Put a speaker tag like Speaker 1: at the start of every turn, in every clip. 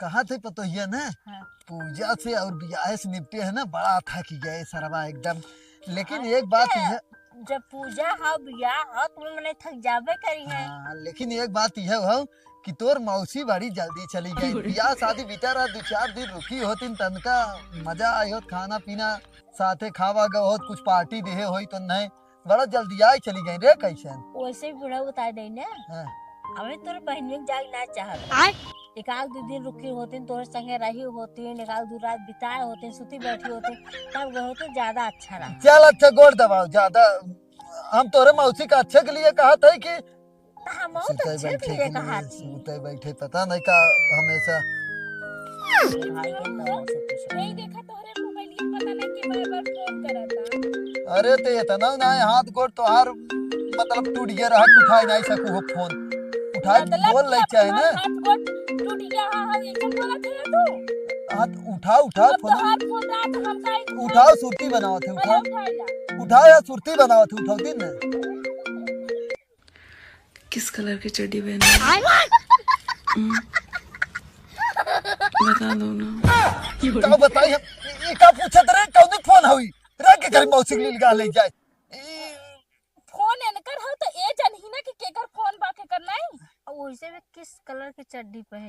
Speaker 1: कहा थे पतोहिया ना
Speaker 2: हाँ।
Speaker 1: पूजा से और ब्याह से निपटे है ना, बड़ा थक गए सरवा एकदम। लेकिन
Speaker 2: हाँ,
Speaker 1: एक बात यह
Speaker 2: जब पूजा हो बियाह हो तो मैंने थक जाबे करी है।
Speaker 1: हाँ, लेकिन एक बात यह हो कि तोर मौसी बड़ी जल्दी चली गई। ब्याह शादी बीता रहा, 2-4 दिन रुकी होती तनका मजा आई होत, खाना पीना साथे खावा गए होत, कुछ पार्टी देहे होई तो नहीं, बड़ा जल्दी आई चली गई रे कैसन।
Speaker 2: वैसे भी बुढ़ा बता दे ना,
Speaker 1: हाँ।
Speaker 2: अबे तोर बहनी के जाग ना चाहत एक आध 2 दिन रुकी होती तोरे संगे रही होती, एक आध 2 रात बिताए होते, सुती बैठी होती, तब गए होते ज्यादा अच्छा रहा।
Speaker 1: चल अच्छा गोड़ दबाओ ज्यादा, हम तोरे मौसी का अच्छे के लिए कहा था कि
Speaker 2: हम तो
Speaker 1: सुते
Speaker 2: अच्छे
Speaker 1: बैठे
Speaker 2: के लिए कहा थी।
Speaker 1: सुते बैठे पता नहीं का हमेशा।
Speaker 2: भाई के दवा से पूछो।
Speaker 3: नहीं देखा तोहरे मोबाइल पता नहीं कि बार-बार फोन करता।
Speaker 1: अरे ते इतना ना हाथ गोड़ तोहार मतलब टूट गया रहा कि उठा नहीं सकू हो फोन, उठा बोल ले चाहे ना।
Speaker 3: हाथ गोड़ टूट गया हां ये क्या बोला थे तू?
Speaker 1: हाथ उठा उठा
Speaker 3: अब
Speaker 1: फोन
Speaker 3: तो हाथ फोन रहा तो हम काहे
Speaker 1: उठाओ, सुरती बनाओ थे, उठाओ
Speaker 3: उठाइला।
Speaker 1: उठाओ या सुरती बनाओ थे, उठाओ दिन ना।
Speaker 4: किस कलर की चड्डी पहनी है? बता दो ना।
Speaker 1: तो बताई हम ये का पूछत रहे कौन फोन हुई रे के घर मौसी के लिए ले जाए।
Speaker 3: फोन इनकर हो तो ए जनही ना कि केकर फोन बाके करना है।
Speaker 2: और वैसे भी किस कलर की चड्डी पहनी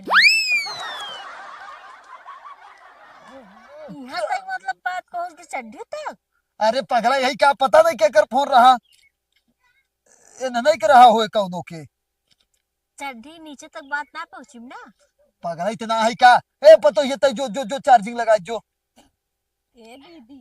Speaker 2: यहाँ तक मतलब बात पहुँच गई चड्डी तक।
Speaker 1: अरे पगला यही क्या पता नहीं क्या कर फोन रहा, ये नहीं कर रहा हो कौनों के
Speaker 2: चड्डी नीचे तक बात ना पहुँची ना।
Speaker 1: पगला इतना है क्या ए पतो ये तो जो जो जो चार्जिंग लगा जो।
Speaker 3: ए दीदी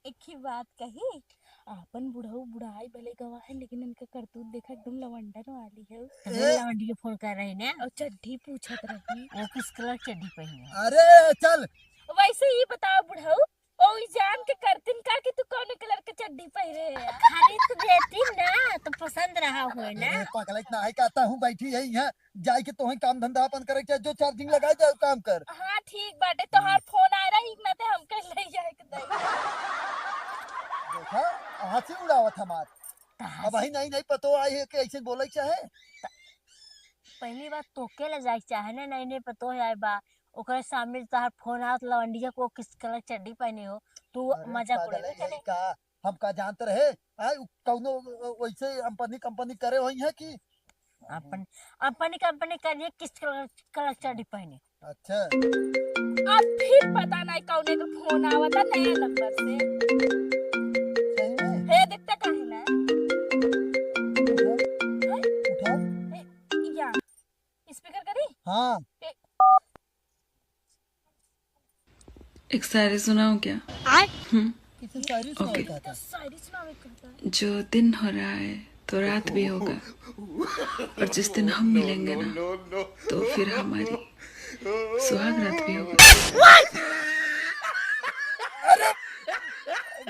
Speaker 3: एक ही बात कही, आपन बुढ़ऊ बुढ़ाई भले गवा है लेकिन इनका करतूत देखा एकदम लवंडन वाली है।
Speaker 2: लवंडी के फोन कर रही ने
Speaker 3: और चड्डी पूछत रही
Speaker 2: वो किस कलर की चड्डी पहनी है।
Speaker 1: अरे चल
Speaker 3: वैसे ही बताओ बुढ़ऊ ओ जान के करतिन का कि तू कौन कलर के चड्डी पहरे है।
Speaker 2: खरीद देती ना तो पसंद रहा हो ना।
Speaker 1: अरे पगला इतना है कहता हूँ बैठी है यहाँ जाए के तो काम धंधा अपन करे चाहे जो चार्जिंग लगाए जाए काम कर।
Speaker 3: हाँ ठीक बाटे तोहार फोन आ रही ना ते हमके ले जाए के दई।
Speaker 1: देखा हंसी उड़ावत हमार, अब भाई नहीं नहीं पतो आई है कि ऐसे बोले चाहे।
Speaker 2: पहली बात तोके ले जाए चाहे ना, नहीं नहीं पतो है बा ओकरे सामने तोहार फोन आवत लवंडिया को किस कलर चड्डी पहने हो तू मजा
Speaker 1: पागल
Speaker 2: पड़े
Speaker 1: है
Speaker 2: करे।
Speaker 1: यही का हम का जानते रहे कौनो वैसे कंपनी करे हुई है कि
Speaker 2: अपन अपनी कंपनी करिए किस कलर चड्डी पहने।
Speaker 1: अच्छा
Speaker 3: अब फिर पता नहीं कौने का फोन आवता नया नंबर से।
Speaker 1: सही में
Speaker 3: हे देखता काहे ना
Speaker 1: उठा
Speaker 3: या स्पीकर करी।
Speaker 1: हाँ
Speaker 4: एक शायरी सुनाऊं क्या?
Speaker 1: किसी शायरी सुनाओ
Speaker 4: ओके।
Speaker 1: कहता
Speaker 3: शायरी सुनावे कहता।
Speaker 4: जो दिन हो रहा है तो रात भी होगा, और जिस दिन हम मिलेंगे ना तो फिर हमारी सुहाग रात भी होगा।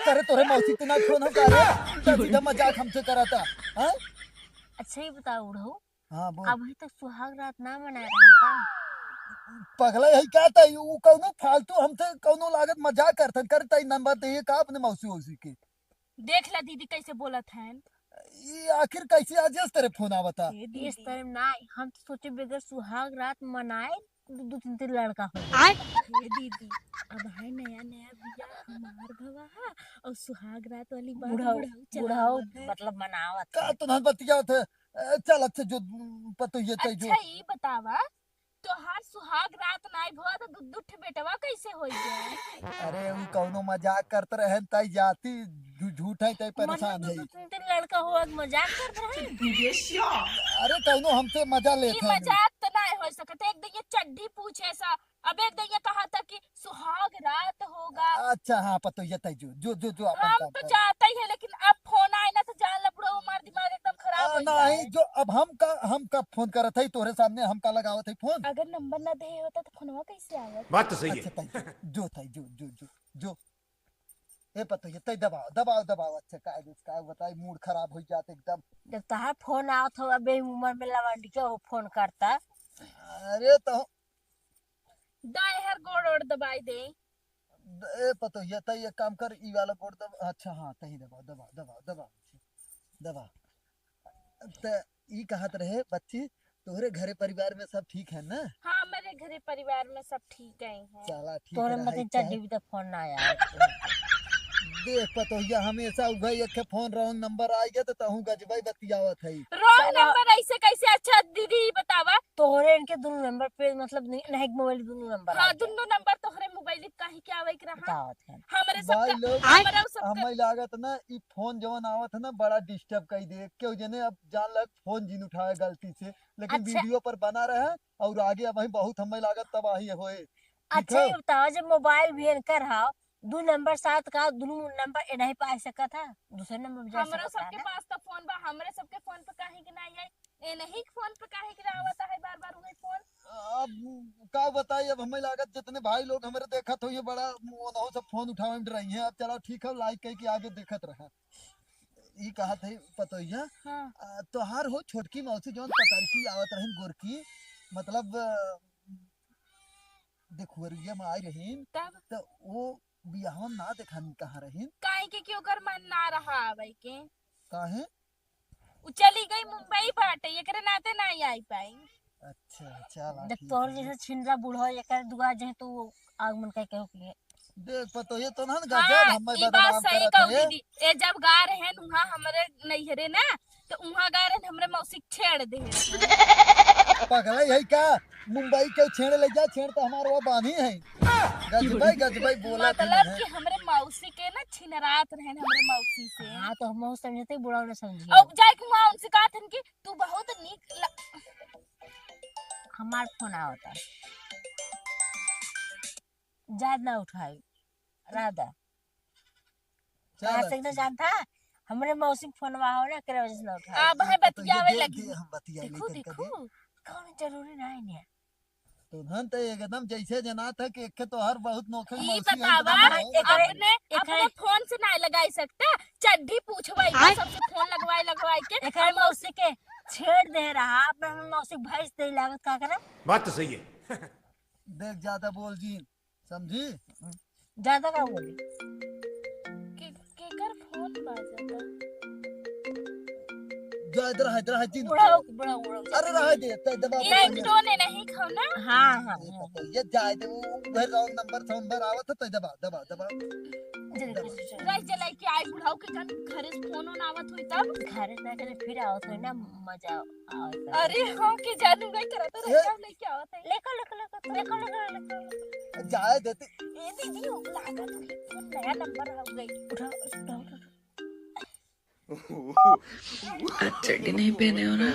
Speaker 1: करे तोरे मौसी इतना फोन हो करे सीधा मजाक हमसे करा था। हाँ
Speaker 2: अच्छा ही बताओ उड़ो
Speaker 1: हाँ बोल
Speaker 2: अभी तक सुहाग रात ना मना रहा का।
Speaker 1: पगला यही कहता है वो कौनो फालतू हमसे कौनो लागत मजाक करता नंबर दे का अपने मौसी वौसी के।
Speaker 3: देख ला दीदी कैसे बोलत हैं।
Speaker 1: ये आखिर कैसे आज इस तरह फोन आवता।
Speaker 2: इस तरह ना हम तो सोचे बगैर सुहाग रात मनाए 2-3 लड़का हो।
Speaker 3: ये दीदी अब है नया नया बिया हमार भवा है और सुहाग रात वाली बात
Speaker 2: बुढ़ाओ
Speaker 3: बुढ़ाऊ
Speaker 2: मतलब मनावत
Speaker 1: का तो नहीं बतिया थे। चल अच्छा जो पतो ये तो जो
Speaker 3: अच्छा ये बतावा तोहार सुहाग रात नाई भवा तो दुठ बेटवा कैसे होई जाए।
Speaker 1: अरे वो कौनो मजाक करते रहे तई जाती झूठ है तई परेशान है।
Speaker 2: 2-3 लड़का हो मजाक कर रहे हैं।
Speaker 1: अरे कौनो हमसे मजा
Speaker 3: ये
Speaker 1: लेते हैं।
Speaker 3: मजाक तो नहीं हो सकता। एक दिन ये चड्डी पूछे सा, अब एक दिन ये कहा था कि सुहाग रात होगा।
Speaker 1: अच्छा हाँ पतो ये तई जो जो जो जो अपन
Speaker 3: हम
Speaker 1: काम
Speaker 3: तो
Speaker 1: कर।
Speaker 3: चाहते ही है लेकिन अब फोन आए ना तो जान लपड़ो हमार दिमाग एकदम खराब हो
Speaker 1: नहीं
Speaker 3: जाए।
Speaker 1: जो अब हम का फोन करत है तोरे सामने हम का लगावत है फोन।
Speaker 3: अगर नंबर ना दे होता तो फोनवा कैसे आवत।
Speaker 5: बात तो सही है।
Speaker 1: अच्छा तई जो तई जो जो जो जो ए पतो ये तई दबाओ दबाओ दबाओ। अच्छा का बताई मूड खराब हो जाते एकदम।
Speaker 2: जब तहार फोन आवत हो अबे उम्र में लवंडी के वो फोन करता।
Speaker 1: अरे तो
Speaker 3: दाएं हर गोड़ ओड़ दबाई दे।
Speaker 1: ए पतो ये तई एक काम कर ई वाला कोड दब। अच्छा हाँ तही दबाओ दबाओ दबाओ दबाओ दबाओ। तो ई कहत रहे बच्ची तोहरे घरे परिवार में सब ठीक है ना।
Speaker 3: हाँ मेरे घरे परिवार में सब ठीक है हैं।
Speaker 1: चला ठीक
Speaker 2: तोरे
Speaker 1: रहे
Speaker 2: मतलब
Speaker 1: चाहे।
Speaker 2: चड्डी भी तो फोन ना आया
Speaker 1: देख पतोहिया हमेशा उभई एक फोन रॉन्ग नंबर आ गया तो तहू गजबई बतियावत है।
Speaker 3: रॉन्ग नंबर ऐसे कैसे? अच्छा दीदी बतावा।
Speaker 2: तोहरे इनके दोनों नंबर पे मतलब नहीं मोबाइल दोनों नंबर
Speaker 3: हाँ दोनों नंबर तोहरे मोबाइल काहे के आवे के रहा?
Speaker 2: बतावत है
Speaker 3: हमरे
Speaker 1: भाई
Speaker 3: सबका
Speaker 1: लोग
Speaker 3: हमरा सबका
Speaker 1: हमें लागत ना ई फोन जवन आवत है ना बड़ा डिस्टर्ब कर दे क्यों जने अब जान लग फोन जिन उठाए गलती से लेकिन
Speaker 2: अच्छा।
Speaker 1: वीडियो पर बना रहे और आगे अब वही बहुत हमें लागत तबाही होए।
Speaker 2: अच्छा ये बताओ जब मोबाइल भी इनकर हाव दो नंबर साथ का दोनों नंबर नहीं पा सकता था दूसरे नंबर पे जा
Speaker 3: हमरा
Speaker 2: सकता
Speaker 3: सबके
Speaker 2: है
Speaker 3: पास तो फोन बा। हमरे सबके फोन पे काहे के नहीं आई? ए नहीं फोन पे काहे के आवता है बार बार वही फोन?
Speaker 1: अब का बताइए अब हमें लागत जितने भाई लोग हमारे देखत हो ये बड़ा ओनहु सब फोन उठावे में रही हैं। अब चलो ठीक है लाइक कह के आगे देखत रहा। ई कहा थे पतोहिया
Speaker 3: हाँ
Speaker 1: तोहार हो छोटकी मौसी जवन पतरकी आवत रहीन गोरकी मतलब देखुवरिया में आई रहीन
Speaker 3: तब
Speaker 1: तो वो बियाह ना देखन कहाँ रहीन
Speaker 3: काहे के क्यों कर मन ना रहा आवे के?
Speaker 1: काहे?
Speaker 3: उ चली गई मुंबई बाटे एकरे नाते नहीं आई पाई।
Speaker 1: अच्छा चला
Speaker 2: जब
Speaker 1: ठीक
Speaker 2: तोहर
Speaker 1: है।
Speaker 2: जैसे छिंदरा बूढ़ा एक दुआ जे तो आगमन कह के होके
Speaker 1: देख पतोहिया तो ना
Speaker 3: हाँ
Speaker 1: गजब हमें
Speaker 3: ई बात
Speaker 1: बदनाम
Speaker 3: सही
Speaker 1: करत
Speaker 3: कहू
Speaker 1: है।
Speaker 3: दीदी। ए जब गा रहे हैं वहाँ हमरे नैहरे ना तो वहाँ गा रहे हमरे मौसी छेड़ दे।
Speaker 1: पगला है का मुंबई के छेड़ ले जा छेड़ तो हमारे वो बानी है गजबई बोला
Speaker 3: मतलब कि हमरे मौसी के ना छिनरात रहे हमरे मौसी से।
Speaker 2: हाँ तो हम समझते बुढ़ा ने समझिए
Speaker 3: और जाए के वहाँ उनसे कहा था कि तू बहुत
Speaker 2: हमार फोन आवता याद ना उठाई राधा कहाँ से ना जानता हमरे मौसी फोन हो ना करे वजह से ना उठाई
Speaker 3: अब है बतियावे लगी।
Speaker 1: हम बतियाई
Speaker 3: देखो
Speaker 1: लेकिन
Speaker 3: देखो
Speaker 1: कभी
Speaker 2: कौन जरूरी नहीं है
Speaker 1: तो धन तो एकदम जैसे जना था कि एक तो हर बहुत नौखी
Speaker 3: ई
Speaker 1: मौसी है
Speaker 3: बतावा
Speaker 2: एकरे-
Speaker 3: अपने अपने फोन से नहीं लगाई सकता चड्ढी पूछवाई सबसे फोन लगवाई के
Speaker 2: एक मौसी के छेड़ दे रहा अपने हम मौसी भैंस दे लागत का करे
Speaker 5: बात तो सही है।
Speaker 1: देख ज्यादा बोल जी समझी
Speaker 2: ज्यादा का बोली
Speaker 3: केकर फोन बाजता?
Speaker 1: जो इधर हैदरा है जी
Speaker 2: बुढ़ा बुढ़ा
Speaker 1: अरे रह दे तो दबा
Speaker 3: ई रिंगटोन है नहीं खाओ ना।
Speaker 2: हाँ हाँ
Speaker 1: ये जाए दे वो उधर रॉन्ग नंबर आवत तो दबा
Speaker 3: रह जलाई के आई बुढ़ाऊ के जन घरे से फोन ऑन आवत हुई तब।
Speaker 2: घर ना करे फिर आओ तो ना मजा आओ
Speaker 3: अरे हाँ के जानू गई करत रह नहीं क्या आवत है।
Speaker 2: लेको
Speaker 1: जाए देते
Speaker 3: ए दीदी वो लागत है फोन नया नंबर आ गई।
Speaker 2: उठा
Speaker 4: आज चड्डी नहीं पहने हो ना?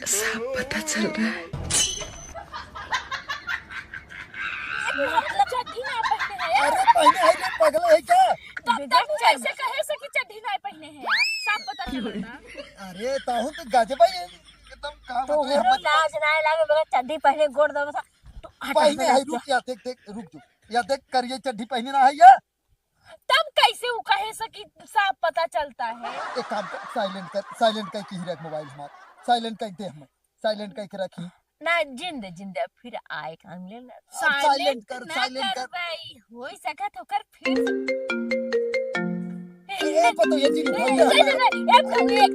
Speaker 4: सब पता चल रहा है।
Speaker 3: मतलब चड्ढी ना पहने है।
Speaker 1: अरे पहने है ये पगला है क्या?
Speaker 3: तब कैसे कहे से कि चड्ढी ना पहने है यार सब पता चलता।
Speaker 1: अरे ताहू तो गजबई एकदम का
Speaker 2: तो
Speaker 1: मतलब
Speaker 2: होरो लाज ना लागे मगर चड्डी पहले गोड़ दबा था तो
Speaker 1: पहने है रुक या देख रुक जो या देख करिए चड्डी पहने ना है या
Speaker 3: तब कैसे वो कहे से कि सब पता चलता है?
Speaker 1: एक काम कर साइलेंट कर की रख मोबाइल हमार साइलेंट कर दे हमें साइलेंट कर के रखी
Speaker 2: ना जिंदे फिर आए काम ले ना
Speaker 1: साइलेंट कर
Speaker 3: भाई हो सकत होकर फिर
Speaker 1: ए पतो ये जी उठा
Speaker 3: एक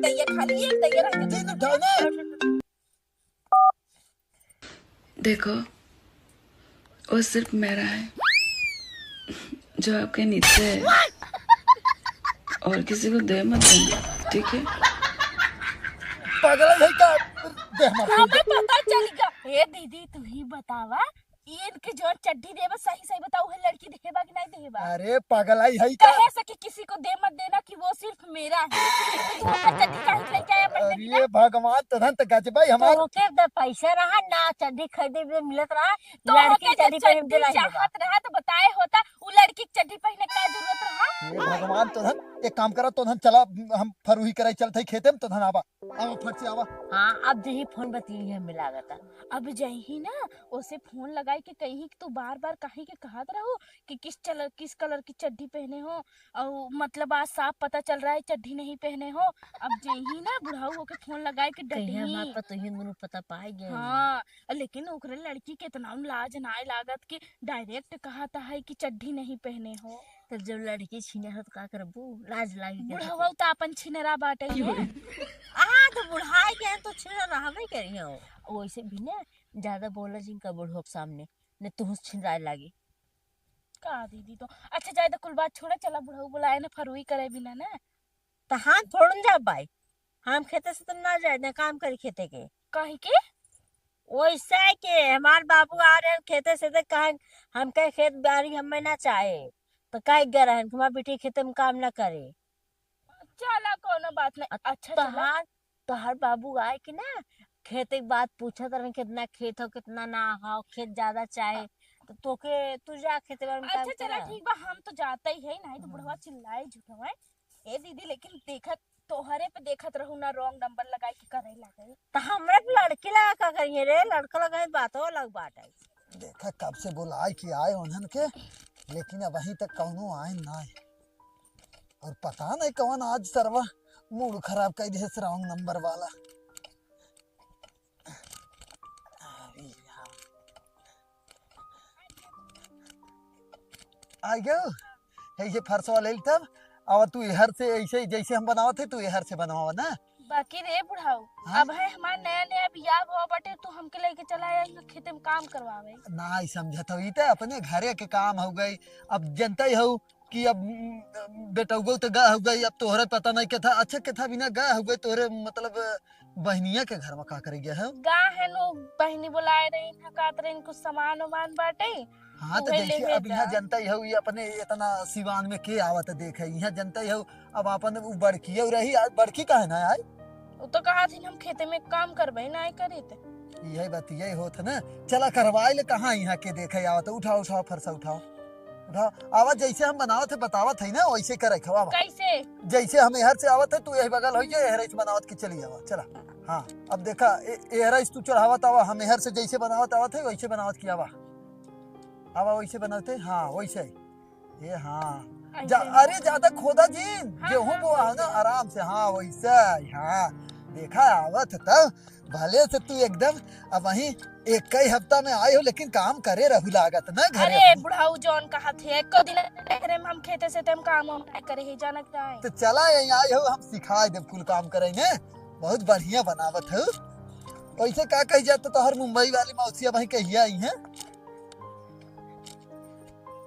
Speaker 3: दैया खाली एक दैया रह
Speaker 1: जी उठा ना
Speaker 4: देखो वो सिर्फ मेरा है जो आपके नीचे है और किसी को दे मत देना ठीक है?
Speaker 1: पगला है का दे हमार
Speaker 3: हमें पता चल गया। ए दीदी तू ही बतावा इनके जो चड्ढी देवा सही बताओ है लड़की देखेबा कि नहीं देखेबा?
Speaker 1: अरे पगला है का
Speaker 3: कहे से कि किसी को दे मत देना कि वो सिर्फ मेरा है। तो हम चड्ढी काहे लेके आया पहले दिन?
Speaker 1: अरे भगवान तुरंत गजबई हमार
Speaker 2: तो के द पैसा रहा ना चड्डी खरीदे में मिलत रहा
Speaker 3: तो
Speaker 2: लड़की
Speaker 3: होके
Speaker 2: चड्डी
Speaker 3: जो
Speaker 2: पहन
Speaker 3: चड्ढी
Speaker 2: दिलाई
Speaker 3: चाहत रहा तो बताए होता वो लड़की की चड्ढी पहनने का जरूरत रहा।
Speaker 1: ये भगवान तुरंत एक काम करा तुरंत चला हम फरुही करे चलते खेते में तुरंत आवा फट से आवा
Speaker 2: हाँ अब जही फोन बती है मिला गता
Speaker 3: अब जही ना उसे फोन लगाई के कहीं कि तू बार बार कहीं के कहत रहो कि किस कलर की चड्ढी पहने हो और मतलब आज साफ पता चल रहा है चड्ढी नहीं पहने हो। अब जही ना बुढ़ाऊ होके फोन लगाए के
Speaker 2: कहीं हमार
Speaker 3: डटी।
Speaker 2: पता ही दोनों पता पाए गए
Speaker 3: हाँ लेकिन ओकरे लड़की के इतना लाज ना लागत कि डायरेक्ट कहता है कि चड्ढी नहीं पहने हो।
Speaker 2: तो जब लड़की छीने हो तो का करबू, लाज लागी के
Speaker 3: बुढ़वा तो अपन छिनरा बाटे है।
Speaker 2: हाँ तो बुढ़ाई के हैं तो छिन रहबे करियो। वैसे भी ना ज्यादा बोला जिनका बुढ़ो के सामने ने तुम छिनराए लागी।
Speaker 3: का दीदी तो अच्छा जाए तो कुल बात छोड़ा, चला बुढ़ऊ बुलाए ना फरवरी करे बिना ना।
Speaker 2: तो हम थोड़न जा पाई, हम खेते से तो ना जाए ना काम करी खेते के।
Speaker 3: कहीं के
Speaker 2: वैसे के हमार बाबू आ रहे हैं खेते से तो कहे हम कहे खेत बाड़ी हमें ना चाहे तो कहे गए रहे हमार बेटी खेते में काम ना करे।
Speaker 3: चला कोनो बात नहीं। अच्छा चला
Speaker 2: तहार तहार बाबू आए कि ना खेते की बात पूछत रहे कितना खेत हो कितना ना हो, खेत ज्यादा चाहे तो तोके तू जा खेते बाड़ी में काम
Speaker 3: अच्छा चला
Speaker 2: करा।
Speaker 3: ठीक बा, हम तो जाता ही है नहीं तो बुढ़वा चिल्लाए झूठवा। ए दीदी लेकिन देखत तोहरे पे देखत रहू ना रॉन्ग नंबर लगाई के करे लगे।
Speaker 2: तो हमरा पे लड़की लगा का करिए रे, लड़का लगा बात हो अलग बात है।
Speaker 1: देखा कब से बोला कि आए उन्हन के, लेकिन अब अभी तक कौनो आए ना आए। और पता नहीं कौन आज सरवा मूड खराब कर दे रॉन्ग नंबर वाला। आ गयो ऐसे फरसवा ले तब अब तू इहर से ऐसे जैसे हम बनावत है तू इहर से बनावा ना।
Speaker 3: बाकी रे बुढ़ाऊ
Speaker 1: हाँ?
Speaker 3: अब है हमार नया नया बियाह हुआ बटे तू हमके लेके चला आया खेते में काम करवावे।
Speaker 1: ना ही समझत हो तो अपने घरे के काम हो गई। अब जनता ही हो कि अब बेटा गो तो गा हो गई, अब तोहरे पता नहीं क्या था अच्छा क्या था बिना गा हो गई तोहरे मतलब बहनिया के घर में का कर गया है।
Speaker 3: गा है नो बहनी बुलाए रही हकात रही कुछ सामान उमान बाटे।
Speaker 1: हाँ तो
Speaker 3: उहे
Speaker 1: जैसे
Speaker 3: लेवे
Speaker 1: अब यहाँ
Speaker 3: दा।
Speaker 1: जनता ही हो ये अपने इतना सिवान में के आवत देखे यहाँ जनता ही हो। अब अपन उ बड़की हो रही आज बड़की का है ना यार,
Speaker 3: वो तो कहा थी हम खेते में काम करबे ना करे थे।
Speaker 1: यही बात यही होत है ना। चला करवाए ले कहाँ यहाँ के देखे आवत, उठाओ उठाओ फरसा उठाओ उठाओ आवाज जैसे हम बनावत है बतावत है ना वैसे करे खवा।
Speaker 3: कैसे
Speaker 1: जैसे हम एहर से आवत है तू यही बगल हो जाए एहर से बनावत की चली आवा चला। हाँ अब देखा एहर तू चढ़ावत आवा, हम एहर से जैसे बनावत आवत है वैसे बनावत की आवा आवा वैसे बनाते हाँ वैसे ये हाँ जा, अरे ज्यादा खोदा जी गेहूं बोआ है ना आराम से हाँ वैसे हाँ देखा आवत तब भले से तू एकदम अब वही एक कई हफ्ता में आए हो लेकिन काम करे रहू लागत ना घरे
Speaker 3: अरे
Speaker 1: अपने।
Speaker 3: बुढ़ाऊ जौन कहा थे एको दिन करे में हम खेते से तम काम हम नहीं करे ही जानत नहीं।
Speaker 1: तो चला यहीं आए हो हम सिखाए देव कुल काम करे ने बहुत बढ़िया बनावत हो। वैसे का कही जाता तो हर मुंबई वाली मौसिया भाई कहिया आई है।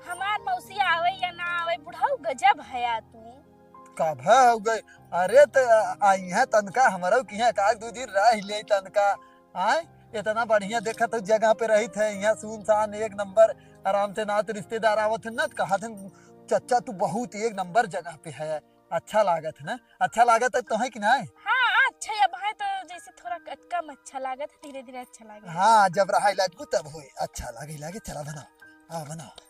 Speaker 3: हमार मौसी आवे या ना आवे बुढ़ाऊ गजब है या तू।
Speaker 1: कब हो गए अरे तो आई है तनका हमारा की है का दो दिन रह ले तनका आए इतना बढ़िया देखा तो जगह पे रही थे यहाँ सुनसान एक नंबर आराम से ना तो रिश्तेदार आवत है ना तो कहा थे चचा तू बहुत एक नंबर जगह पे है अच्छा लागत है ना अच्छा लागत है तो है कि ना।
Speaker 3: हाँ अच्छा अब है तो जैसे थोड़ा कम अच्छा लागत है धीरे धीरे अच्छा लागत।
Speaker 1: हाँ जब रहा लगू तब हो अच्छा लागे चला बनाओ हाँ बनाओ।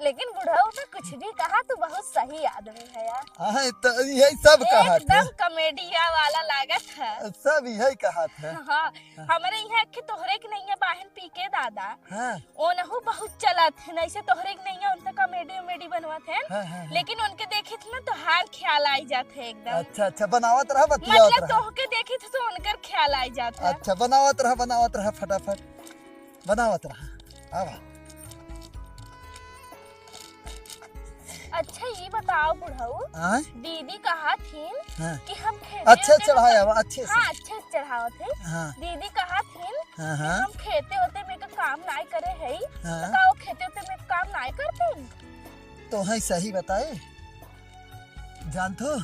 Speaker 3: लेकिन बुढ़ाऊ ने कुछ भी कहा तो बहुत सही आदमी है यार।
Speaker 1: हाँ तो यही सब कहा था
Speaker 3: एकदम कॉमेडिया वाला लागत है
Speaker 1: सब यही कहा था।
Speaker 3: हाँ हमारे यहाँ के तोहरे के नहीं है बाहन पी के दादा
Speaker 1: हाँ
Speaker 3: ओनहु बहुत चलत है नहीं से तोहरे के नहीं है उनका कॉमेडी उमेडी बनवत है।
Speaker 1: हाँ।
Speaker 3: लेकिन उनके देखे थे ना तो हार ख्याल आई जात है एकदम।
Speaker 1: अच्छा बनावत रहा बतियावत
Speaker 3: मतलब
Speaker 1: रहा
Speaker 3: तोहके देखे थे तो उनकर ख्याल आई जात है।
Speaker 1: अच्छा बनावत रहा फटाफट बनावत रहा आवा।
Speaker 3: अच्छा ये बताओ बुढ़ाऊ
Speaker 1: हाँ?
Speaker 3: दीदी कहा थी
Speaker 1: हाँ।
Speaker 3: कि हम खेते
Speaker 1: अच्छे चढ़ाया हुआ अच्छे से
Speaker 3: हाँ अच्छे चढ़ाओ थे।
Speaker 1: हाँ
Speaker 3: दीदी कहा थी
Speaker 1: हाँ
Speaker 3: कि
Speaker 1: हाँ
Speaker 3: हम खेते होते में काम नहीं करे है
Speaker 1: हाँ।
Speaker 3: तो का वो खेते होते में काम नहीं करते।
Speaker 1: तो है सही बताए जानतो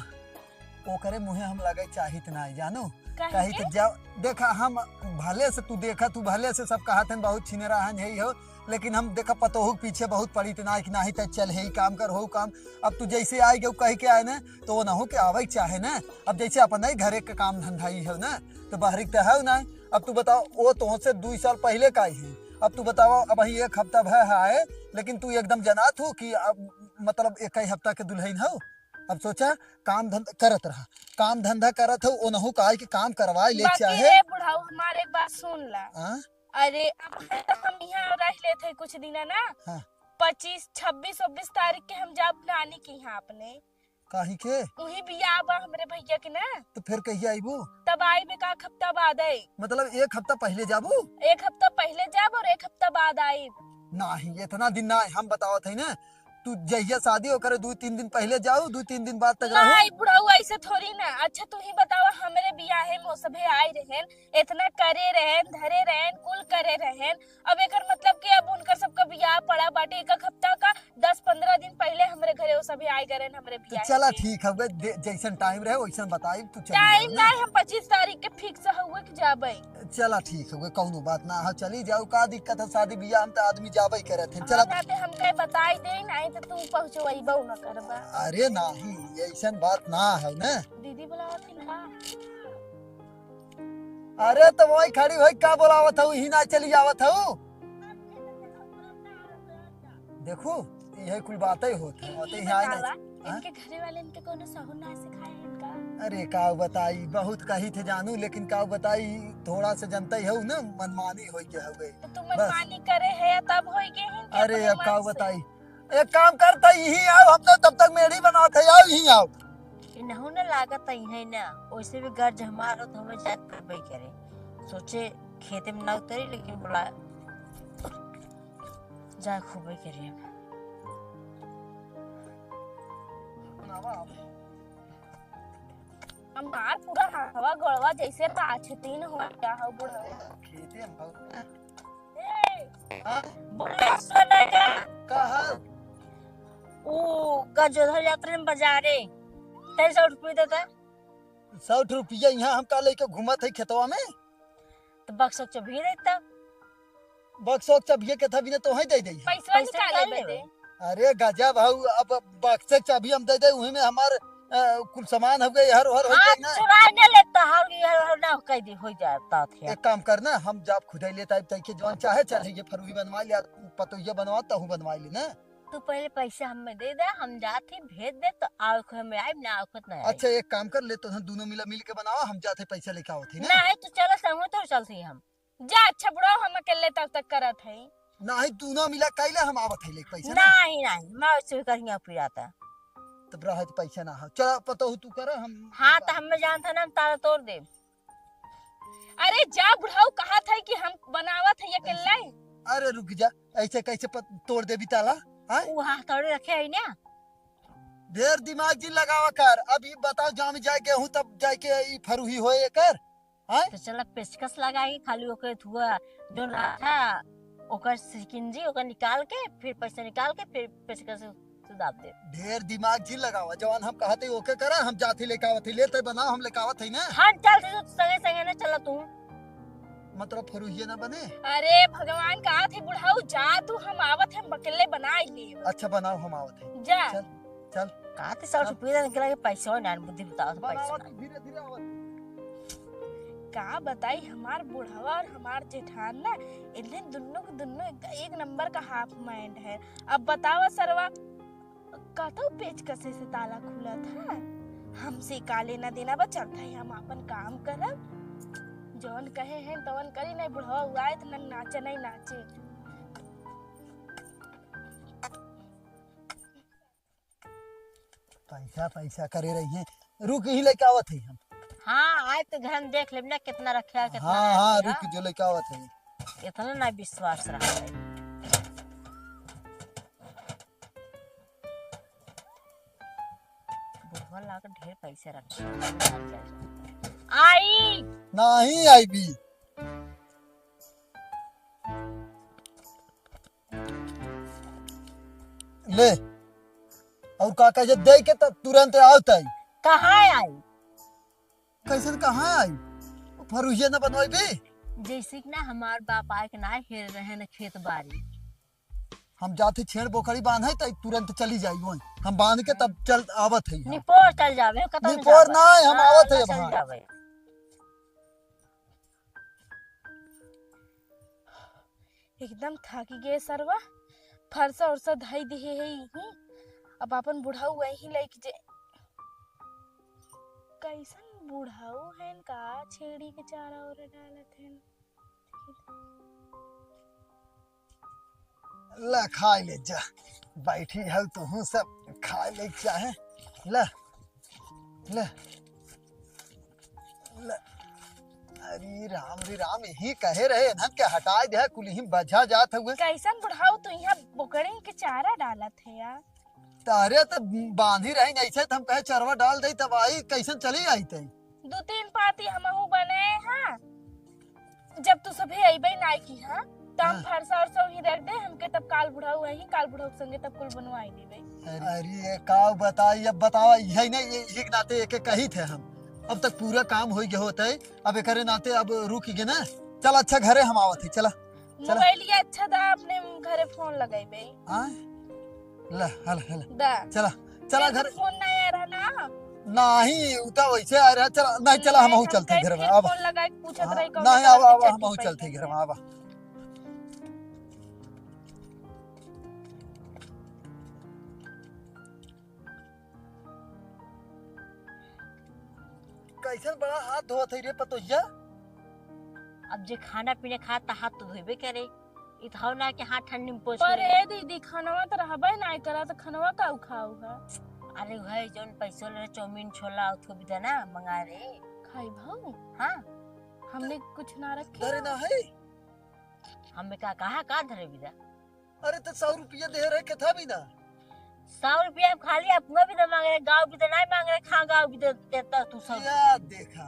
Speaker 1: वो करे मुहे हम लगे चाहित ना जानो कही तो जब देखा हम भले से तू देखा तू भले से सब कहा थे बहुत छिनेरा है हो लेकिन हम देखा पतोहू पीछे बहुत पड़ी तना कि नहीं तो चल है काम कर हो काम। अब तू जैसे आई गए कह के आए ना तो वो ना हो के आवे चाहे ना। अब जैसे अपन नहीं घरे के काम धंधा ही है ना तो बाहरी तो है ना। अब तू बताओ वो तो से 2 साल पहले का ही है। अब तू बताओ अब वही 1 हफ्ता भय है लेकिन तू एकदम जनात हो कि अब मतलब 1 ही हफ्ता के दुल्हन हो। अब सोचा काम धंधा करत रहा काम धंधा करत हो वो नहु का कि काम करवाए ले चाहे।
Speaker 3: बुढ़ाऊ हमारे एक बात सुन ला।
Speaker 1: हाँ?
Speaker 3: अरे अब तो हम यहाँ रह लेते कुछ दिन ना
Speaker 1: हाँ।
Speaker 3: 25, 26, 29 तारीख के हम जब नानी के यहाँ अपने
Speaker 1: काहे के
Speaker 3: वही बियाह बा हमरे भैया के ना
Speaker 1: तो फिर कहिए आईबू
Speaker 3: तब आई में का हफ्ता बाद आई
Speaker 1: मतलब 1 हफ्ता पहले जाबू
Speaker 3: 1 हफ्ता पहले जब और 1 हफ्ता बाद आई।
Speaker 1: नहीं इतना दिन ना हम बतावत है ना तू जहिया शादी हो करे 2-3 दिन पहले जाओ 2-3 दिन बाद तक रहो।
Speaker 3: नहीं बुढ़ाऊ ऐसे थोड़ी ना। अच्छा तू ही बतावा हमरे बियाहे में सभे आए रहेन इतना करे रहेन धरे रहेन कुल करे रहेन। अब एकर मतलब कि अब उनकर सबका बियाह पड़ा बाटे एक हफ्ता का 10-15 दिन पहले हमरे घरे वो सभे आए गए हमरे
Speaker 1: तो
Speaker 3: बियाहे
Speaker 1: चला
Speaker 3: में।
Speaker 1: ठीक है जैसन टाइम रहे वैसन बताई तू चली
Speaker 3: टाइम
Speaker 1: जाओ ना।
Speaker 3: नहीं हम 25 तारीख के फिक्स हुए कि जाबे।
Speaker 1: चला ठीक है कौनो बात ना है चली जाओ का दिक्कत है शादी बियाह हम तो आदमी जाबे करे थे चला।
Speaker 3: हमरा ते हमके बताई दे नहीं तो तू पहुंचवाइबो ना करबा।
Speaker 1: अरे नहीं ऐसन बात ना है ना।
Speaker 3: दीदी बुलावत थी ना।
Speaker 1: अरे तो वही खड़ी वही का बोलावत हूँ ही ना चली आवत हूँ। देखो यही कुल बातें होती होते यहाँ आए ना।
Speaker 3: इनके घरे वाले इनके कोनो सहूर ना सिखाए इनका।
Speaker 1: अरे का बताई बहुत कही थे जानू लेकिन का बताई थोड़ा से जनता ही ना मनमानी हो के हुए।
Speaker 3: तो तू मनमानी करे है तब होई गे हिन के
Speaker 1: अरे
Speaker 3: अपने
Speaker 1: अब का
Speaker 3: मन से।
Speaker 1: बताई एक काम करता यही आओ हम तो तब तक मेरी बनाते आओ यही आओ।
Speaker 2: इनहु न लागत है ना वैसे भी गर्ज हमार हो तो हमें जात करबे करे सोचे खेते में ना उतरी लेकिन बोला जा खूबे करे।
Speaker 3: हमार पूरा हवा गड़वा जैसे पाँच तीन हो क्या हो बुढ़ा।
Speaker 1: खेते हम
Speaker 3: ए,
Speaker 2: बोला सुना का
Speaker 1: कहा
Speaker 2: ओ गजोधर यात्रा में बाजारे 300 रुपये देता
Speaker 1: 100 रुपया यहाँ हम का लेके घूमत है खेतवा में।
Speaker 2: तो बक्सक चबी देता
Speaker 1: बक्सोक चाबिये के था बिना तो ही दे दे।
Speaker 3: पैसा
Speaker 2: पैसा
Speaker 3: निकाले
Speaker 2: निकाल
Speaker 3: बदे।
Speaker 1: अरे गजब भाऊ अब बक्से चाबी हम दे दे वही में हमार कुल सामान हो गए हर हर हो
Speaker 2: हाथ
Speaker 1: गए ना।
Speaker 2: चुरा न लेता हर ना कह दी हो जाता थे।
Speaker 1: एक काम करना हम जब खुदाई लेता तय के जौन चाहे चल ये फरुही बनवा लिया पतोहिया बनवा तहु बनवा ले ना।
Speaker 2: तू पहले पैसा हमें दे दे हम जाते भेज दे तो आओ में आए ना आओ ना आए।
Speaker 1: अच्छा एक काम कर ले तो हम दोनों मिल के बनावा हम जाते पैसा लेके आवत ही ना।
Speaker 2: ना है तो चलो संग तो चलती हम
Speaker 3: जा अच्छा बुढ़ा हम अकेले तब तक करत है।
Speaker 1: नहीं दोनों मिला कैले हम आवत है लेके पैसा ना।
Speaker 2: नहीं नहीं मैं उससे कहीं पिराता।
Speaker 1: तब रह पैसा ना हो चल पतोहु तू कर हम।
Speaker 2: हाँ तो हमें जानता ना हम तारा तोड़ दे।
Speaker 3: अरे जा बुढ़ाऊ कहा था कि हम बनावत है अकेले।
Speaker 1: अरे रुक जा ऐसे कैसे तोड़ दे भी ताला। हाँ?
Speaker 2: वो हथौड़ी रखे है ना
Speaker 1: ढेर दिमाग जी लगावा कर अभी बताओ जाम जाए गेहूं तब जाके ई फरुही होए कर। हाँ?
Speaker 2: तो चलो पेचकस लगाई खाली ओकर धुआ जो रहा था ओकर सिकिंजी ओकर निकाल के फिर पैसा निकाल के फिर पेचकस से दाब दे।
Speaker 1: ढेर दिमाग जी लगावा जवान हम कहते ओके करा हम जाते लेके आवत है लेते बनाओ हम लेके आवत है ना।
Speaker 2: हाँ चल तो संगे संगे ना चला तू
Speaker 1: मतलब फरुहिया ना बने।
Speaker 3: अरे भगवान कहा थे बुढ़ाऊ जा तू हम आवत हम अकेले बना ले।
Speaker 1: अच्छा बनाओ हम आवत है
Speaker 3: जा
Speaker 1: चल चल
Speaker 2: कहा थे 100 रुपया निकला के पैसा हो ना बुद्धि बताओ तो
Speaker 1: बनाओ
Speaker 2: पैसा
Speaker 1: धीरे धीरे आवत।
Speaker 3: का बताई हमार बुढ़ावा और हमार जेठान ना इन्हें दोनों एक नंबर का हाफ माइंड है। अब बतावा सरवा कहता पेचकसे से ताला खुला था हमसे का लेना देना बा चलता है हम अपन काम करब जौन कहे हैं तवन करी नहीं बुढ़वा हुआ है तो न नाचे नहीं नाचे।
Speaker 1: पैसा पैसा करे रही है रुक ही लेके आवत है हम।
Speaker 2: हाँ आए तो घर में देख ले ना कितना रखा है कितना
Speaker 1: हाँ
Speaker 2: नहीं
Speaker 1: हाँ
Speaker 2: रखा।
Speaker 1: रुक जो लेके आवत है।
Speaker 2: इतना ना विश्वास रहा है। बुढ़वा लाकर ढेर पैसे रखे आई
Speaker 1: नहीं आई भी ले और का कहे दे के तब तुरंत आवत है।
Speaker 2: कहाँ आई
Speaker 1: कैसे कहाँ आई फरुहिया ना बनवाई भी।
Speaker 2: जैसे कि ना हमार बाप आए के ना हेर रहे न खेत बाड़ी
Speaker 1: हम जाते छेड़ बोखड़ी बांधे तो तुरंत चली जाई वही हम बांध के तब चल आवत है।
Speaker 2: निपोर चल जावे कतौ
Speaker 1: निपोर ना है, हम आवत है
Speaker 2: चल
Speaker 1: वहाँ।
Speaker 2: जावे।
Speaker 3: एकदम थक गए सरवा फरसा उरसा धई दिए है यही अब अपन बुढ़ाऊ वही लेके जे कैसन बुढ़ाऊ है का छेड़ी के चारा और डालत है।
Speaker 1: ला खा ले जा बैठी है तो हूँ सब खा ले चाहे ला ला ला अरे राम यही कहे रहे ना क्या हटाए दे कुल ही बजा जात हुए।
Speaker 3: कैसन बुढ़ाऊ तू यहाँ बोकड़े के चारा डालत है यार।
Speaker 1: तारे तो बांधी रही नहीं से हम कहे चरवा डाल दे तब आई कैसन चली आई तई
Speaker 3: 2-3 पाती हमहू बने हाँ जब तू सभी अइबे नाई की हाँ तो हम फरसा और सब ही रख दे हमके तब काल बुढ़ाऊ वही काल बुढ़ाऊ संगे तब कुल बनवाई देबे।
Speaker 1: अरे का बताई अब बतावा यही नहीं एक नाते एक कही थे हम अब तक पूरा काम हो गया होता है अब एक नाते अब रुक गए ना। चल अच्छा घरे हम आवत ही चला
Speaker 3: मोबाइल अच्छा था अपने घरे फोन लगाइबे
Speaker 1: हां ला हल हल
Speaker 3: दा
Speaker 1: चला चला घर
Speaker 3: फोन नहीं आ रहा ना
Speaker 1: नहीं उता वैसे आ रहा चला नहीं चला हम चलते घर में अब
Speaker 3: फोन लगा के पूछत रही कौन
Speaker 1: नहीं अब हम चलते घर में अब कैसन बड़ा हाथ धोत है रे पतोहिया।
Speaker 2: अब जे खाना पीने खाता हाथ तो धोबे करे इथाव ना के हाथ ठंडी में पोछ
Speaker 3: पर ए दीदी खानवा तो रहबे नहीं करा तो खानवा का खाऊ है।
Speaker 2: अरे भाई जोन पैसो ले चाउमीन छोला उठो भी देना मंगा रे
Speaker 3: खाई भाऊ
Speaker 2: हां
Speaker 3: हमने कुछ ना रखे
Speaker 1: धरे ना है
Speaker 2: हमें का कहा का धरे बिदा।
Speaker 1: अरे तो 100 रुपया दे रहे के था भी ना
Speaker 2: 100 रुपया खाली अपना भी तो मांग रहे गाँव भी तो नहीं मांग रहे खा गाँव भी तो देता तू 100
Speaker 1: या देखा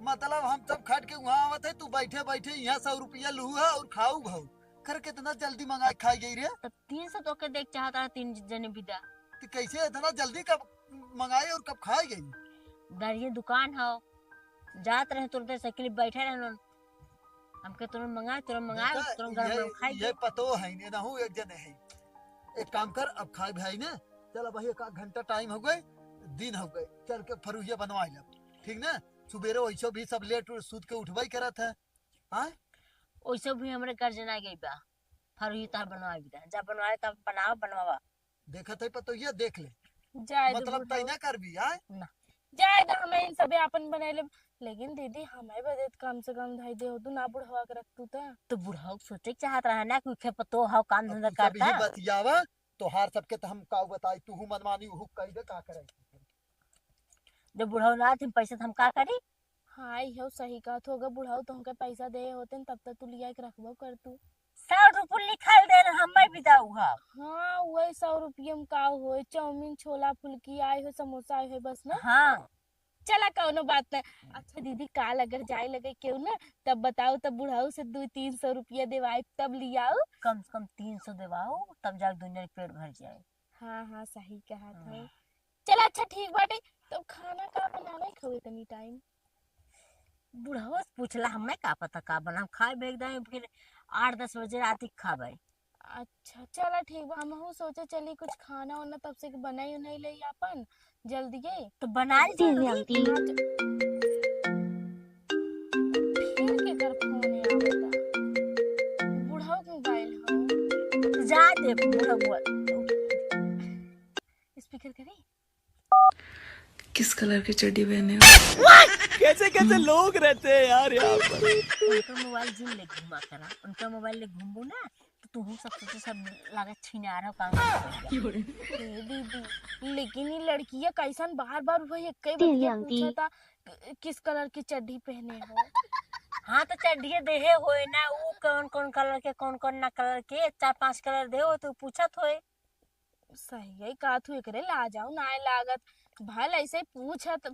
Speaker 1: मतलब हम सब खट के वहाँ आवत है तू बैठे बैठे यहाँ 100 रुपया लूहा और खाऊ भाऊ कर कितना जल्दी मंगा खाई गई रे
Speaker 2: तब 300 तो के देख चाहता है 3 जने बिदा
Speaker 1: तो कैसे इतना जल्दी कब मंगाए और कब खाई गई।
Speaker 2: दरिये दुकान हो जात रहे तुरंत साइकिल बैठे रहे हमके तुरंत मंगा तुरंत घर में खाई
Speaker 1: ये पतो है ने ना हूँ एक जने है एक काम कर अब खाए भाई ने चल अब एक घंटा टाइम हो गए दिन हो गए चल के फरुहिया बनवा ले ठीक ना सुबेरे वैसे भी सब लेट सूत के उठवाई करत है हां
Speaker 2: वैसे भी हमरे घर जना गई बा फरुही तार बनवा बिदा जा बनवाए तब बनवावा
Speaker 1: देखत है पतोहिया देख ले
Speaker 3: जाए
Speaker 1: मतलब तय ना कर भी हां
Speaker 2: ना
Speaker 3: जाए तो हमें इन सबे अपन बनाए ले लेकिन दीदी हमें बदे कम से कम धाई दे हो तू ना बुढ़वा के रख तू
Speaker 2: तो बुढ़ाऊ सोचे चाहत रहा ना कि पतो हाउ काम धंधा करता
Speaker 1: सब बतियावा तो हार सबके तो हम का बताई तू मनमानी हु कह दे का करे
Speaker 2: जब बुढ़ाऊ ना थी पैसे हम का करी।
Speaker 3: हाँ यो सही कहत होगा बुढ़ाऊ तो हमके पैसा दे होते तब तक तू लिया के रखबो कर तू
Speaker 2: 100 रुपया लिखल दे हमें बिदाऊ हा
Speaker 3: हाँ वही 100 रुपये में का हो चाउमीन छोला फुल्की आए हो समोसा आए हो बस ना
Speaker 2: हाँ
Speaker 3: चला कौनो बात नहीं। अच्छा दीदी काल अगर जाए लगे क्यों ना तब बताओ तब बुढ़ाऊ से 200-300 रुपया देवाई तब लियाओ
Speaker 2: कम से कम 300 देवाओ तब जाके दुनिया पेट भर जाए।
Speaker 3: हाँ हाँ सही कहा था। चला अच्छा ठीक बाटे तो खाना का बनावे खाओ इतनी टाइम
Speaker 2: बुढ़ाऊ से पूछला हमें का पता का बना खाए भेज दे फिर 8-10 बजे रात खावे।
Speaker 3: अच्छा चला ठीक बा हमहू सोचे चली कुछ खाना वाना तब से बनाई नहीं ले अपन जल्दी
Speaker 2: तो बना दी आंटी
Speaker 3: फिर के कर फोन आवता बुढ़ाऊ के मोबाइल हो
Speaker 2: जा दे बुढ़ाऊ
Speaker 3: स्पीकर करे
Speaker 4: किस कलर की चड्डी पहने हो
Speaker 5: कैसे कैसे लोग रहते हैं यार यहाँ पर।
Speaker 2: उनका मोबाइल जिम ले घुमा करा उनका मोबाइल ले घूमू ना तो तू सब लागत छीना रहा काम
Speaker 3: दीदी लेकिन ये लड़कियां कैसन बार बार वही कई बार पूछता किस कलर की चड्डी पहने हो।
Speaker 2: हाँ तो चड्डी देहे होए ना वो कौन कौन कलर के कौन कौन ना कलर के 4-5 कलर दे हो तो पूछत होए
Speaker 3: सही है का तू एकरे ला जाओ ना लागत भाई ऐसे पूछत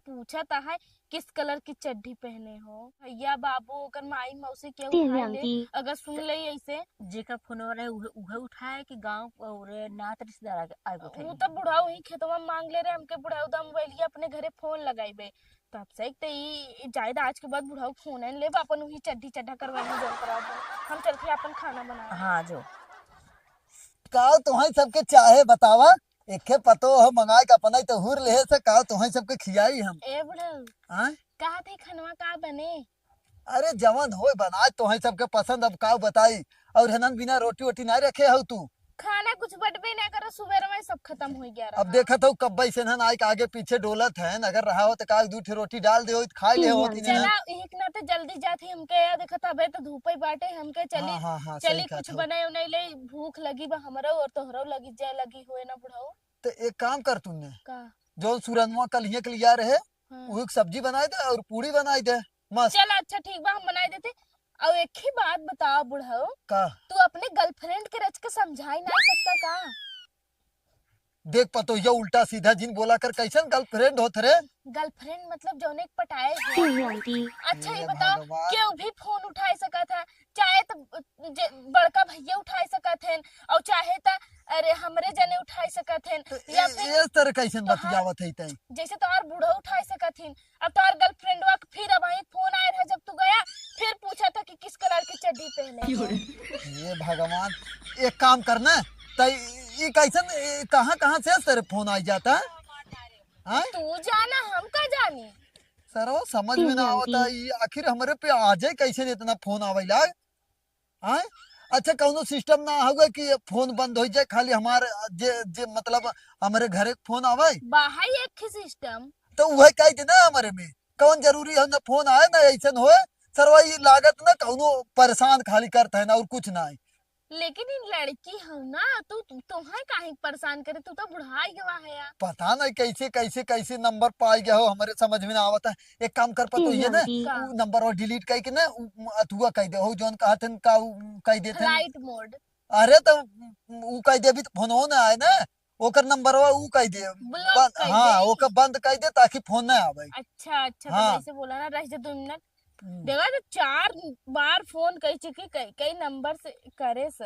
Speaker 3: है किस कलर की चड्डी पहने हो भैया बाबू ओकर माई मौसी के उठा ले अगर सुन ले ऐसे
Speaker 2: जेकर फोन रहे उहे उठाए कि गांव और नात रिश्तेदार आए उठे
Speaker 3: वो तो बुढ़ाऊ ही खेतवा मांग ले रहे हमके बुढ़ाऊ दम मोबाइल अपने घरे फोन लगाइबे तब से तो ई जायदा आज के बाद बुढ़ाऊ फोन है ले अपन वही चड्डी चड्ढा करवाने जोर करा दो हम चल के अपन खाना बना।
Speaker 2: हाँ जो
Speaker 1: का तुम्हें सबके चाहे बतावा एके पतो हो मंगाए का अपना तो हुर ले से का तुम्हें सबके खियाई हम
Speaker 3: ए बुढ़ाऊ
Speaker 1: हां
Speaker 3: कहा थे खनवा का बने
Speaker 1: अरे जवान होए बनाए तुम्हें सबके पसंद अब का बताई और हनन बिना रोटी वोटी नहीं रखे हो तू
Speaker 3: खाना कुछ बटबे ना करो सुबह में सब खत्म हो गया
Speaker 1: अब देखा तो कब्बई से नन आके आगे पीछे डोलत है अगर रहा हो तो काल 2 रोटी डाल दे हो खा ले हो
Speaker 3: चला एक ना तो जल्दी जाती हमके यार देखा था तो धूप ही बाटे हमके चली
Speaker 1: हाँ,
Speaker 3: चली कुछ बनाए नहीं ले भूख लगी बा हमरो और तोहरो लगी जाए लगी होए ना बुढ़ाऊ
Speaker 1: तो एक काम कर तूने
Speaker 3: का
Speaker 1: जो सूरजवा कल ही के लिया रहे
Speaker 3: हाँ।
Speaker 1: वो सब्जी बनाए दे और पूरी बनाई दे मस्त
Speaker 3: चल अच्छा ठीक बा हम बनाए देते और एक ही बात बताओ बुढ़ाऊ
Speaker 1: का
Speaker 3: तू अपने गर्लफ्रेंड के रच के समझाई नहीं सकता का
Speaker 1: देख पतो ये उल्टा सीधा जिन बोला कर कैसन गर्लफ्रेंड होत रे।
Speaker 3: गर्लफ्रेंड मतलब जौने के पटाए हैं। अच्छा ये
Speaker 1: हे
Speaker 3: बताओ
Speaker 1: भगवान।
Speaker 3: केहू भी फोन उठाए सकत है, चाहे तो बड़का भैया उठाए सकत हैं और चाहे तो अरे हमरे जने उठाए सकत हैं, या फिर
Speaker 1: इस तरह कैसन बतियावत है तई।
Speaker 3: जैसे तोहार बूढ़ा उठाए सकत हैं। अब तोहार गर्लफ्रेंडवा के फिर अब वही फोन आया था जब तू गया, फिर पूछा था कि किस कलर की चड्डी पहने हो।
Speaker 1: ये भगवान, एक काम करना तई ये कैसन कहाँ से तेरे फोन आई जाता है? हाँ?
Speaker 3: तू जाना हम का जानी।
Speaker 1: सर वो समझ में ना आवता ये आखिर हमारे पे आ जाए कैसे इतना फोन आवे लाग। हाँ? अच्छा कौनो सिस्टम ना होगा कि फोन बंद हो जाए खाली हमारे जे जे मतलब हमारे घरे फोन आवे
Speaker 3: बाहर एक ही सिस्टम।
Speaker 1: तो वह कह दे ना हमारे में कौन जरूरी है ना फोन आए ना ऐसा होए। सर वही लागत ना कौनो परेशान खाली करता है ना और कुछ ना है।
Speaker 3: लेकिन इन लड़की हो ना तू तुम्हें काहे परेशान करे, तू तो बुढ़ाई गवा है यार।
Speaker 1: पता नहीं कैसे कैसे कैसे नंबर पाई गया हो हमारे समझ में ना आवता है। एक काम कर पतो ये ना
Speaker 3: का?
Speaker 1: उ नंबर और डिलीट करके ना अथुआ कह दे हो जोन कहते न का कह देते न।
Speaker 3: Flight mode.
Speaker 1: अरे तो उ कह दे भी तो फोन हो ना आए ना ओकर नंबर उ कह दे
Speaker 3: ब्लॉक कर
Speaker 1: हाँ
Speaker 3: दे।
Speaker 1: ओकर बंद कह दे ताकि फोन ना आवे।
Speaker 3: अच्छा अच्छा
Speaker 1: हाँ।
Speaker 3: तो ऐसे बोला ना, रह जा 2 मिनट। देखा तो 4 बार फोन कई चुकी, कई नंबर से करे से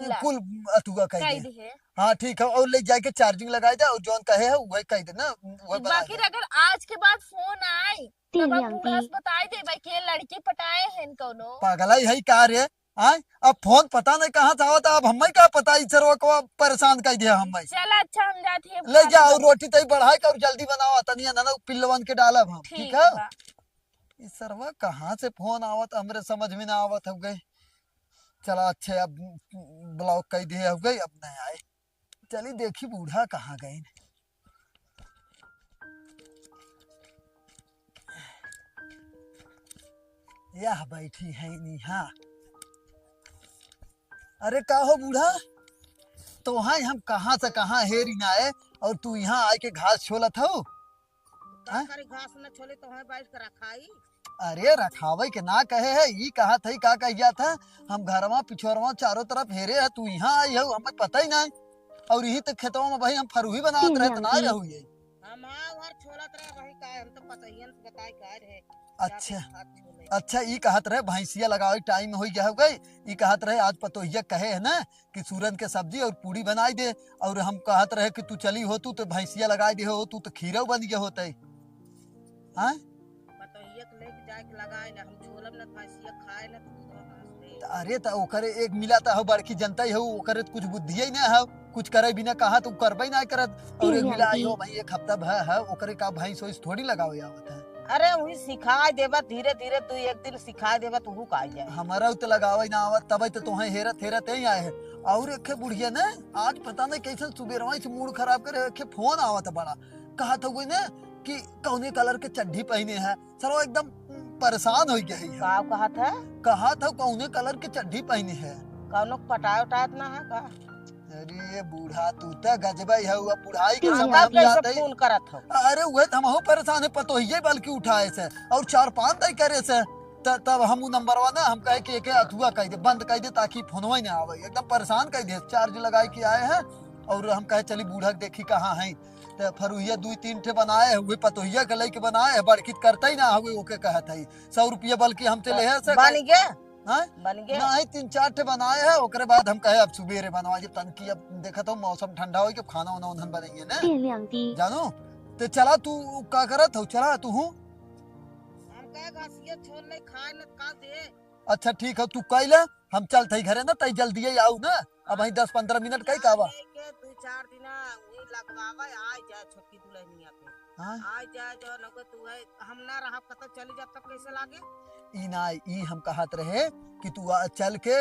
Speaker 3: ला।
Speaker 1: कुल अथुआ कह
Speaker 3: कई
Speaker 1: दे।
Speaker 3: दे
Speaker 1: हाँ ठीक है और ले जाके चार्जिंग लगाए दे और जोन कहे है वही कह दे ना वही बना
Speaker 3: बाकी
Speaker 1: दे।
Speaker 3: अगर आज के बाद फोन आए तब आप बूढ़ा से बताए दे भाई के लड़की पटाए हैं कौनो।
Speaker 1: पागल है का रे। हाँ अब फोन पता नहीं कहाँ से आवता अब हमें क्या पता इस सरवा को परेशान कर दिया हमें।
Speaker 3: चल अच्छा हम जाती है।
Speaker 1: ले जाओ रोटी तई बढ़ाई कर जल्दी बनाओ तनिया ना पिल्लवन के डालब हम ठीक है।
Speaker 3: बा।
Speaker 1: इस सरवा कहाँ से फोन आवत हमरे समझ में ना आवत हो गई। चला अच्छे अब ब्लॉक कर दिए हो गई अब नहीं आए। चली देखी बूढ़ा कहाँ गए। यह बैठी है निहा। अरे का हो बूढ़ा तो हाँ हम कहाँ से कहाँ हेरी ना आए और तू यहाँ आए के घास छोलत हो। हाँ?
Speaker 6: घास न छोले तो हमें बैठ कर रखाई।
Speaker 1: अरे रखावे के ना कहे है ये कहा था का कहिया था हम घरवा पिछोरवा चारों तरफ हेरे है तू यहाँ आई हो हमें पता ही नहीं और यही तो खेतवा में भाई हम फरूही बनावत रहे ना रहू ये।
Speaker 6: हम हर छोलत रहे वही का हम तो पता ही नहीं बताई का रहे।
Speaker 1: अच्छा अच्छा ये कहत रहे भैंसिया लगावे टाइम हो गया हो गई। ये कहत रहे आज पतोहिया कहे है ना कि सूरन के सब्जी और पूरी बनाई दे और हम कहत रहे कि तू चली हो तू तो भैंसिया लगाई दे हो तू तो खीरा बन गया होते। हाँ
Speaker 6: लेके जाके लगाए ना हम छोलब न भैंसिया खाए न दूध घास दे।
Speaker 1: अरे तो ओकरे एक मिला था बड़की जनता ही हो ओकरे कुछ बुद्धि ही ना है कुछ करे बिना कहा तो करबे ना करत और एक मिला आयो भाई एक हफ्ता है ओकरे का भैंस वैस थोड़ी लगावे आवत है।
Speaker 6: अरे वही सिखाए देबा धीरे धीरे तू एक दिन सिखाए देबा तू का जाए।
Speaker 1: हमारा तो लगावे ना आवत तब तो तुम्हें हेरत हेरत ही आए है। और एक बुढ़िया ना आज पता नहीं कैसे सुबह से मूड खराब करे के फोन आवत बड़ा कहा था कोई ना कि कौने कलर के चड्डी पहने है सर वो एकदम परेशान हो गया है। कहा था कौने कलर के चड्डी पहने है
Speaker 6: कौनो पटाए उठात ना है का।
Speaker 1: अरे बूढ़ा तू तो गजबा है हुआ बुढ़ाई के
Speaker 6: हम
Speaker 1: समय में जाते
Speaker 6: फोन करत हो।
Speaker 1: अरे वह हम हो परेशान है पतो ही बल्कि उठाए से और 4-5 तय करे से तब हम नंबरवा ना हम कहे कि एक अथुआ कह दे बंद कर दे ताकि फोनवा ही ना आवे एकदम परेशान कर दे चार्ज लगाए के आए हैं और हम कहे चली बूढ़ा देखी कहाँ है तो फरुहिया 2-3 ठे बनाए हुए पतोहिया के लेके बनाए बड़की करते ही ना हुए ओके कहत है 100 रुपया बल्कि हमसे ले है
Speaker 6: बन गया
Speaker 1: हाँ
Speaker 6: बन गया
Speaker 1: नहीं 3-4 ठे बनाए हैं ओकरे बाद हम कहे अब सुबेरे बनवा जब तनकी अब देखा तो मौसम ठंडा हो के खाना वाना उन्हन बनेंगे ना जानो तो चला तू का करत हो चला तू हूँ
Speaker 6: हम कहे घासिया छोड़ ले खाए न का दे।
Speaker 1: अच्छा ठीक है तू कह ले हम चलते घरे ना तई जल्दी ही आऊ ना अब वही 10-15 मिनट कई कावा
Speaker 6: 2-4 दिन वही लगवावे आ जाए छोटी दुल्हनिया पे
Speaker 1: हाँ
Speaker 6: आ जाए जो न को तू है हम ना रहा पता चली जाब तब कैसे लागे।
Speaker 1: ई ना ई हम कहत रहे कि तू चल के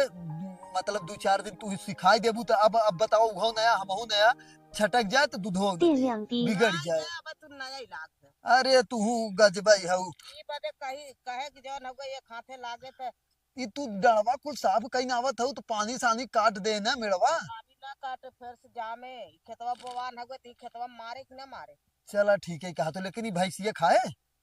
Speaker 1: मतलब 2-4 दिन तू सिखाई देबू तो अब बताओ वो नया हम हो नया छटक जाए तो दूध बिगड़ जाए।
Speaker 6: अब तू नया ही लाग
Speaker 1: अरे तू गजबई हऊ
Speaker 6: ई बदे कहे कि जो न को ये खाते लागे तो
Speaker 1: ई तू डड़वा कुल साफ कहीं आवत हो तो पानी सानी काट दे ना मेड़वा
Speaker 6: पानी ना काटे फिर से जामे खेतवा बोवान हगो ती खेतवा मारे कि ना मारे।
Speaker 1: चला ठीक है कहा तो लेकिन ई भैंसिया खाए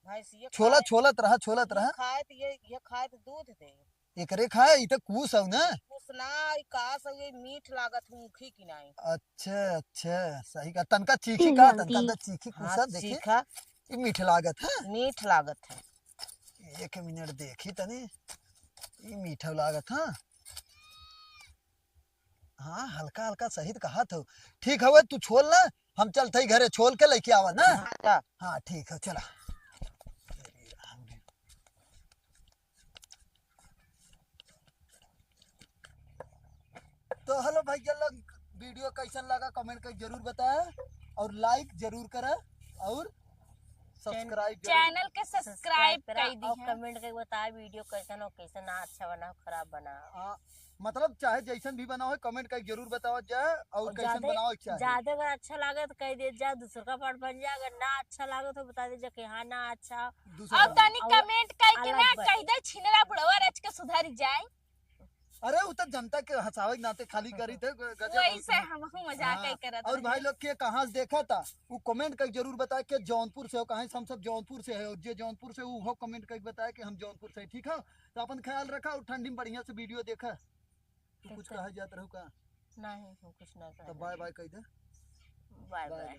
Speaker 6: भैंसिया
Speaker 1: छोला छोलत रहा
Speaker 6: खाए तो ये खाए तो दूध दे
Speaker 1: एकरे खाए ई तो कूस हऊ ना
Speaker 6: कुछ ना का सही मीठ लागत मुखी की नहीं।
Speaker 1: अच्छा सही का तनका चीखी का तनका
Speaker 2: आंटी।
Speaker 1: द चीखी
Speaker 6: हाँ
Speaker 1: कुसा देखी
Speaker 6: चीखा
Speaker 1: ये मीठ लागत है।
Speaker 6: मीठ लागत है।
Speaker 1: 1 मिनट देखी तनी ये मीठा लागत हाँ। हाँ हल्का हल्का सही कहा तो ठीक है तू छोल ना हम चलते ही घरे छोल के लेके आवा ना।
Speaker 6: हाँ,
Speaker 1: हाँ ठीक है चला। तो हेलो भैया लोग वीडियो कैसन लगा कमेंट कर जरूर बताया और लाइक जरूर करा और सब्सक्राइब
Speaker 3: चैनल के सब्सक्राइब
Speaker 2: करा
Speaker 3: कर दी
Speaker 2: और
Speaker 3: है।
Speaker 2: कमेंट करके बताया वीडियो कैसन हो कैसन ना अच्छा बना हो खराब बना हो।
Speaker 1: मतलब चाहे जैसन भी बनाओ कमेंट कर जरूर बताओ जाए और कैसन
Speaker 2: ज्यादा
Speaker 1: बनाओ चाहे।
Speaker 2: ज्यादा अगर अच्छा लगे तो कह दे जा दूसरा का पार्ट बन जाए अगर ना अच्छा लगे तो बता दे कि हाँ ना अच्छा।
Speaker 1: दूसरा
Speaker 3: अब तनी
Speaker 2: और
Speaker 3: कमेंट करके
Speaker 2: अलग
Speaker 3: ना
Speaker 2: बात।
Speaker 3: कह दे छिनरा बुढ़वा रच के सुधर जाए।
Speaker 1: अरे वो तो जनता के हंसावे के नाते खाली करी थे गजब।
Speaker 3: वैसे हम मजाक
Speaker 1: हाँ,
Speaker 3: ही करत
Speaker 1: और
Speaker 3: रहे।
Speaker 1: भाई लोग के कहाँ से देखा था वो कमेंट कर जरूर बताए कि जौनपुर से हो कहाँ से हम सब जौनपुर से है और जो जौनपुर से वो कमेंट कर बताए कि हम जौनपुर से हैं, ठीक है। तो अपन ख्याल रखा और ठंडी में बढ़िया से वीडियो देखा। तू कुछ कहा जात रहू का
Speaker 2: नहीं हम कुछ ना
Speaker 1: तो
Speaker 2: कर
Speaker 1: बाय बाय कह दे।
Speaker 2: Bye
Speaker 1: bye
Speaker 2: bye.
Speaker 1: बाय।